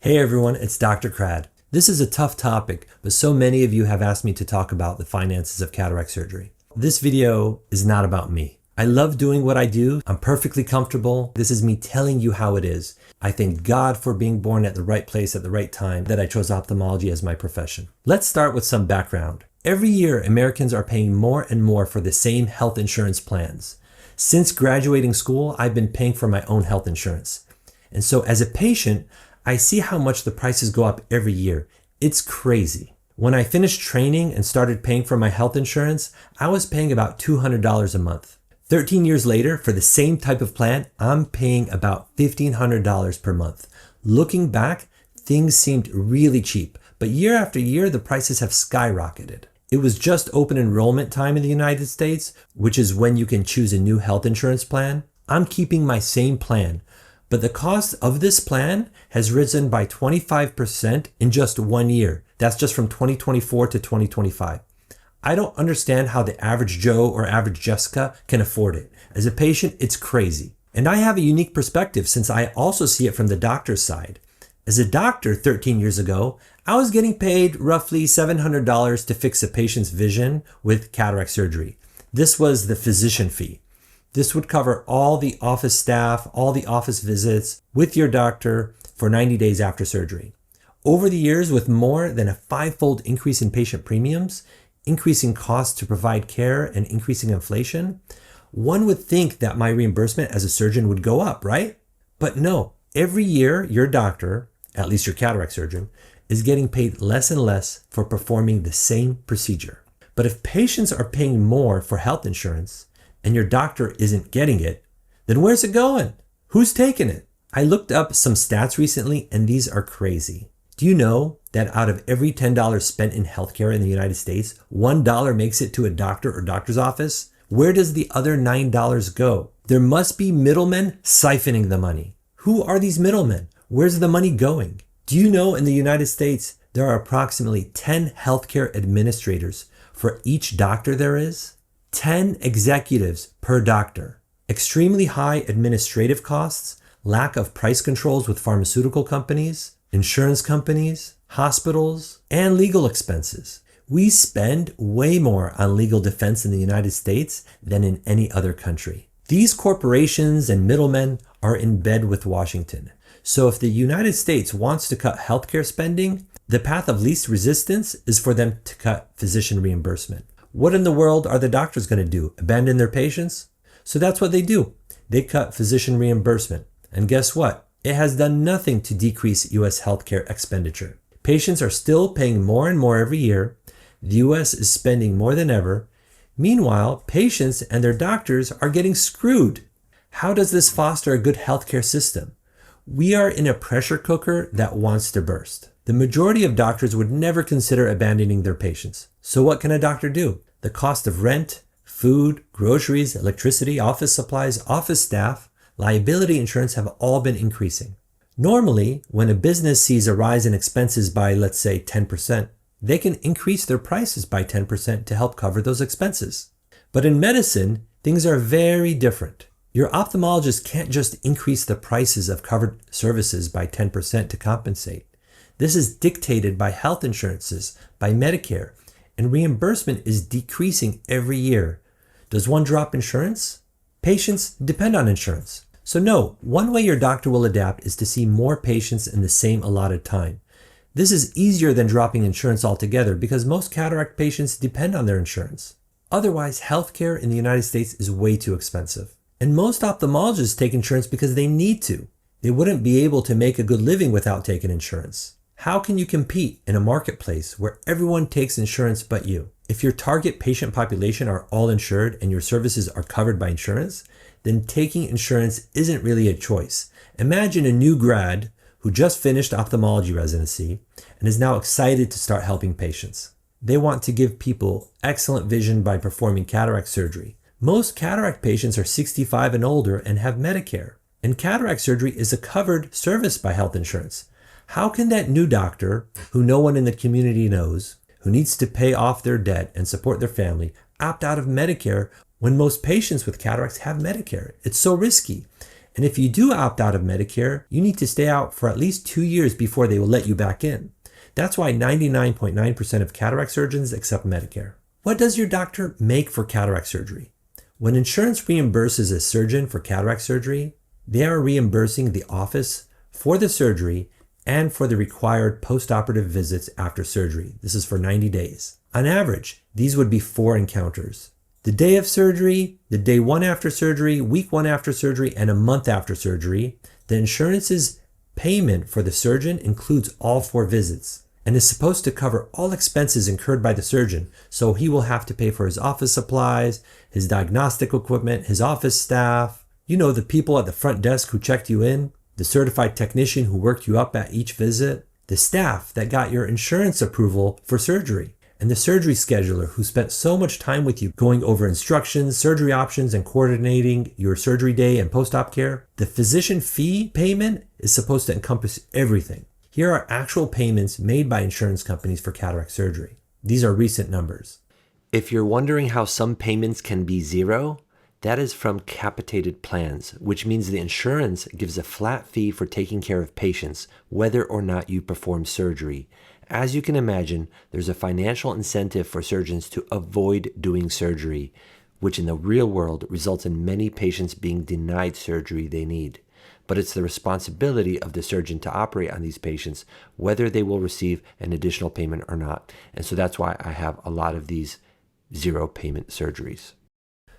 Hey everyone, it's Dr. Crad. This is a tough topic, but so many of you have asked me to talk about the finances of cataract surgery. This video is not about me. I love doing what I do. I'm perfectly comfortable. This is me telling you how it is. I thank God for being born at the right place at the right time that I chose ophthalmology as my profession. Let's start with some background. Every year, Americans are paying more and more for the same health insurance plans. Since graduating school, I've been paying for my own health insurance. And so as a patient, I see how much the prices go up every year. It's crazy. When I finished training and started paying for my health insurance, I was paying about $200 a month. 13 years later, for the same type of plan, I'm paying about $1,500 per month. Looking back, things seemed really cheap, but year after year, the prices have skyrocketed. It was just open enrollment time in the United States, which is when you can choose a new health insurance plan. I'm keeping my same plan, but the cost of this plan has risen by 25% in just 1 year. That's just from 2024 to 2025. I don't understand how the average Joe or average Jessica can afford it. As a patient, it's crazy. And I have a unique perspective since I also see it from the doctor's side. As a doctor 13 years ago, I was getting paid roughly $700 to fix a patient's vision with cataract surgery. This was the physician fee. This would cover all the office staff, all the office visits with your doctor for 90 days after surgery. Over the years, with more than a 5-fold increase in patient premiums, increasing costs to provide care, and increasing inflation, one would think that my reimbursement as a surgeon would go up, right? But no, every year your doctor, at least your cataract surgeon, is getting paid less and less for performing the same procedure. But if patients are paying more for health insurance, and your doctor isn't getting it, then where's it going? Who's taking it? I looked up some stats recently, and these are crazy. Do you know that out of every $10 spent in healthcare in the United States, $1 makes it to a doctor or doctor's office? Where does the other $9 go? There must be middlemen siphoning the money. Who are these middlemen? Where's the money going? Do you know in the United States, there are approximately 10 healthcare administrators for each doctor there is? 10 executives per doctor. Extremely high administrative costs, lack of price controls with pharmaceutical companies, insurance companies, hospitals, and legal expenses. We spend way more on legal defense in the United States than in any other country. These corporations and middlemen are in bed with Washington. So if the United States wants to cut healthcare spending, the path of least resistance is for them to cut physician reimbursement. What in the world are the doctors going to do? Abandon their patients? So that's what they do. They cut physician reimbursement. And guess what? It has done nothing to decrease U.S. healthcare expenditure. Patients are still paying more and more every year. The U.S. is spending more than ever. Meanwhile, patients and their doctors are getting screwed. How does this foster a good healthcare system? We are in a pressure cooker that wants to burst. The majority of doctors would never consider abandoning their patients. So what can a doctor do? The cost of rent, food, groceries, electricity, office supplies, office staff, liability insurance have all been increasing. Normally, when a business sees a rise in expenses by, let's say, 10%, they can increase their prices by 10% to help cover those expenses. But in medicine, things are very different. Your ophthalmologist can't just increase the prices of covered services by 10% to compensate. This is dictated by health insurances, by Medicare, and reimbursement is decreasing every year. Does one drop insurance? Patients depend on insurance. So no, one way your doctor will adapt is to see more patients in the same allotted time. This is easier than dropping insurance altogether because most cataract patients depend on their insurance. Otherwise, healthcare in the United States is way too expensive. And most ophthalmologists take insurance because they need to. They wouldn't be able to make a good living without taking insurance. How can you compete in a marketplace where everyone takes insurance but you? If your target patient population are all insured and your services are covered by insurance, then taking insurance isn't really a choice. Imagine a new grad who just finished ophthalmology residency and is now excited to start helping patients. They want to give people excellent vision by performing cataract surgery. Most cataract patients are 65 and older and have Medicare, and cataract surgery is a covered service by health insurance. How can that new doctor, who no one in the community knows, who needs to pay off their debt and support their family, opt out of Medicare when most patients with cataracts have Medicare? It's so risky. And if you do opt out of Medicare, you need to stay out for at least 2 years before they will let you back in. That's why 99.9% of cataract surgeons accept Medicare. What does your doctor make for cataract surgery? When insurance reimburses a surgeon for cataract surgery, they are reimbursing the office for the surgery and for the required postoperative visits after surgery. This is for 90 days. On average, these would be 4 encounters. The day of surgery, the day 1 after surgery, week 1 after surgery, and a month after surgery. The insurance's payment for the surgeon includes all 4 visits and is supposed to cover all expenses incurred by the surgeon. So he will have to pay for his office supplies, his diagnostic equipment, his office staff, the people at the front desk who checked you in, the certified technician who worked you up at each visit, the staff that got your insurance approval for surgery, and the surgery scheduler who spent so much time with you going over instructions, surgery options, and coordinating your surgery day and post-op care. The physician fee payment is supposed to encompass everything. Here are actual payments made by insurance companies for cataract surgery. These are recent numbers. If you're wondering how some payments can be zero, that is from capitated plans, which means the insurance gives a flat fee for taking care of patients, whether or not you perform surgery. As you can imagine, there's a financial incentive for surgeons to avoid doing surgery, which in the real world results in many patients being denied surgery they need. But it's the responsibility of the surgeon to operate on these patients, whether they will receive an additional payment or not. And so that's why I have a lot of these zero payment surgeries.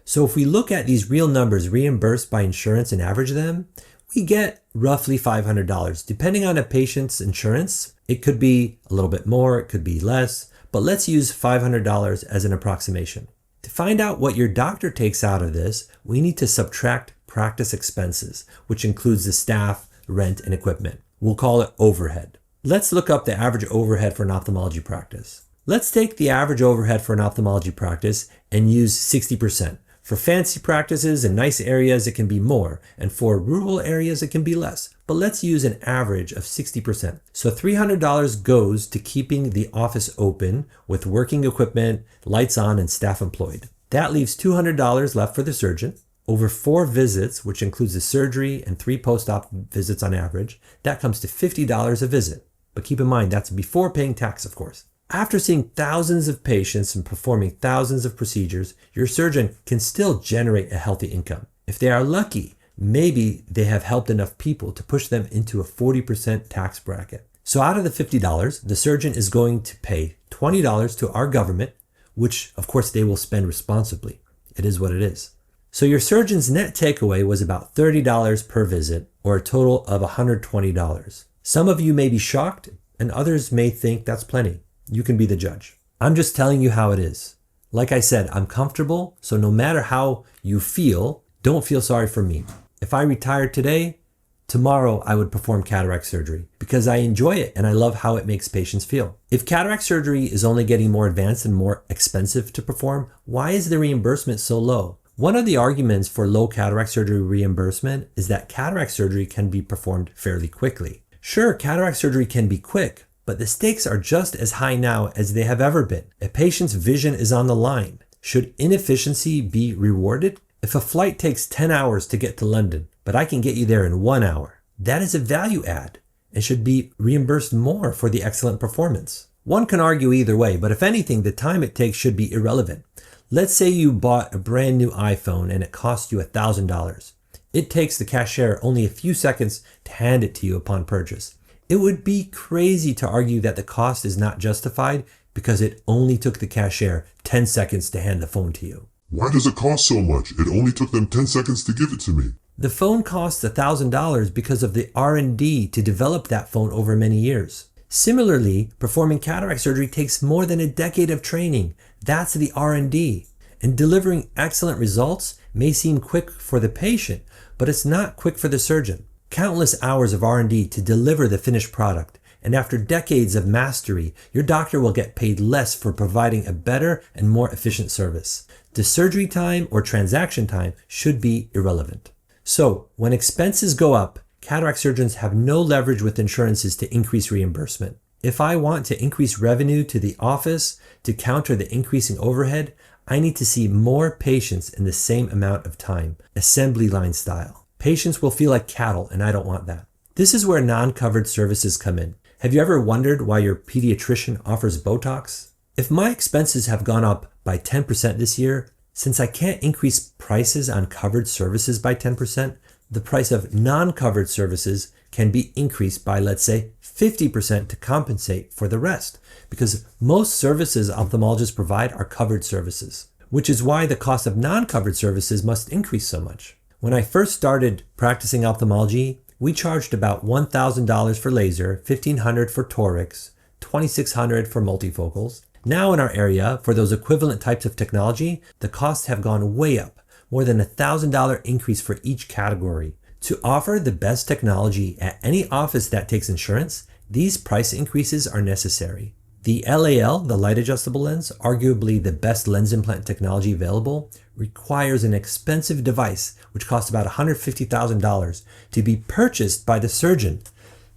So if we look at these real numbers reimbursed by insurance and average them, we get roughly $500. Depending on a patient's insurance, it could be a little bit more, it could be less, but let's use $500 as an approximation. To find out what your doctor takes out of this, we need to subtract practice expenses, which includes the staff, rent, and equipment. We'll call it overhead. Let's look up the average overhead for an ophthalmology practice. Let's take the average overhead for an ophthalmology practice and use 60%. For fancy practices and nice areas, it can be more, and for rural areas, it can be less. But let's use an average of 60%. So $300 goes to keeping the office open with working equipment, lights on, and staff employed. That leaves $200 left for the surgeon. Over 4 visits, which includes the surgery and 3 post-op visits on average, that comes to $50 a visit. But keep in mind, that's before paying tax, of course. After seeing thousands of patients and performing thousands of procedures, your surgeon can still generate a healthy income. If they are lucky, maybe they have helped enough people to push them into a 40% tax bracket. So out of the $50, the surgeon is going to pay $20 to our government, which of course they will spend responsibly. It is what it is. So your surgeon's net takeaway was about $30 per visit, or a total of $120. Some of you may be shocked, and others may think that's plenty. You can be the judge. I'm just telling you how it is. Like I said, I'm comfortable, so no matter how you feel, don't feel sorry for me. If I retired today, tomorrow I would perform cataract surgery because I enjoy it and I love how it makes patients feel. If cataract surgery is only getting more advanced and more expensive to perform, why is the reimbursement so low? One of the arguments for low cataract surgery reimbursement is that cataract surgery can be performed fairly quickly. Sure, cataract surgery can be quick, but the stakes are just as high now as they have ever been. A patient's vision is on the line. Should inefficiency be rewarded? If a flight takes 10 hours to get to London, but I can get you there in 1 hour, that is a value add and should be reimbursed more for the excellent performance. One can argue either way, but if anything, the time it takes should be irrelevant. Let's say you bought a brand new iPhone and it cost you $1,000. It takes the cashier only a few seconds to hand it to you upon purchase. It would be crazy to argue that the cost is not justified because it only took the cashier 10 seconds to hand the phone to you. Why does it cost so much? It only took them 10 seconds to give it to me. The phone costs $1,000 because of the R&D to develop that phone over many years. Similarly, performing cataract surgery takes more than a decade of training. That's the R&D. And delivering excellent results may seem quick for the patient, but it's not quick for the surgeon. Countless hours of R&D to deliver the finished product, and after decades of mastery, your doctor will get paid less for providing a better and more efficient service. The surgery time or transaction time should be irrelevant. So, when expenses go up, cataract surgeons have no leverage with insurances to increase reimbursement. If I want to increase revenue to the office to counter the increasing overhead, I need to see more patients in the same amount of time, assembly line style. Patients will feel like cattle, and I don't want that. This is where non-covered services come in. Have you ever wondered why your pediatrician offers Botox? If my expenses have gone up by 10% this year, since I can't increase prices on covered services by 10%, the price of non-covered services can be increased by, let's say, 50% to compensate for the rest, because most services ophthalmologists provide are covered services, which is why the cost of non-covered services must increase so much. When I first started practicing ophthalmology, we charged about $1,000 for laser, $1,500 for torics, $2,600 for multifocals. Now in our area, for those equivalent types of technology, the costs have gone way up, more than $1,000 increase for each category. To offer the best technology at any office that takes insurance, these price increases are necessary. The LAL, the light adjustable lens, arguably the best lens implant technology available, requires an expensive device which costs about $150,000 to be purchased by the surgeon.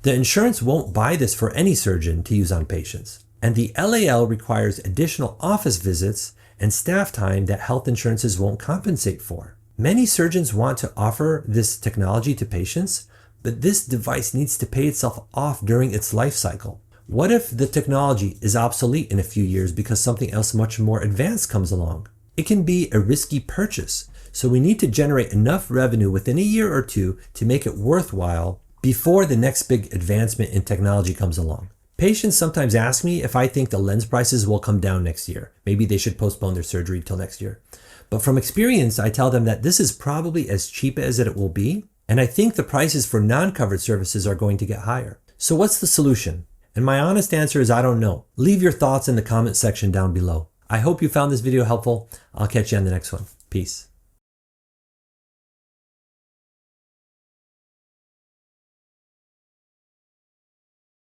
The insurance won't buy this for any surgeon to use on patients. And the LAL requires additional office visits and staff time that health insurances won't compensate for. Many surgeons want to offer this technology to patients, but this device needs to pay itself off during its life cycle. What if the technology is obsolete in a few years because something else much more advanced comes along? It can be a risky purchase, so we need to generate enough revenue within a year or two to make it worthwhile before the next big advancement in technology comes along. Patients sometimes ask me if I think the lens prices will come down next year. Maybe they should postpone their surgery till next year. But from experience, I tell them that this is probably as cheap as it will be, and I think the prices for non-covered services are going to get higher. So what's the solution? And my honest answer is I don't know. Leave your thoughts in the comment section down below. I hope you found this video helpful. I'll catch you on the next one. Peace.